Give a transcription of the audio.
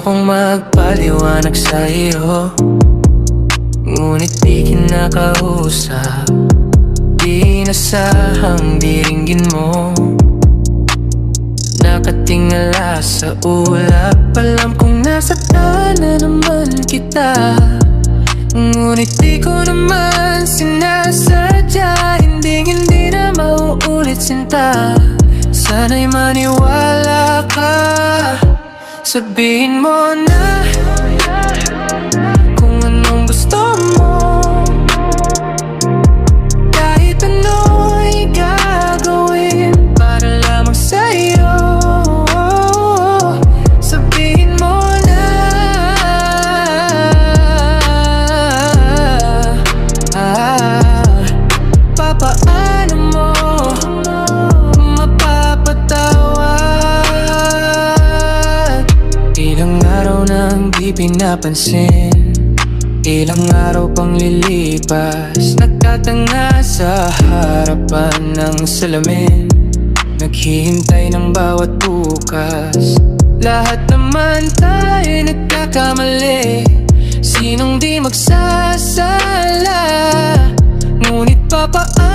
Ayokong magpaliwanag sa'yo, ngunit di kinakausap. Di nasahang diringgin mo, nakatingala sa ulap. Alam kong nasaktan na naman kita, ngunit di ko naman sinasadya. Hindi na mauulit sinta, sana'y maniwala ka. Sabihin mo na kung anong gusto mo, kahit ano'y gagawin para lamang sa'yo. Sabihin mo na papaano mo mapapatawad? Ilang araw nang di pinapansin, ilang araw pang lilipas, nagtatanga sa harapan ng salamin, naghihintay ng bawat bukas. Lahat naman tayo nagkakamali, sinong di magsasala? Ngunit papaano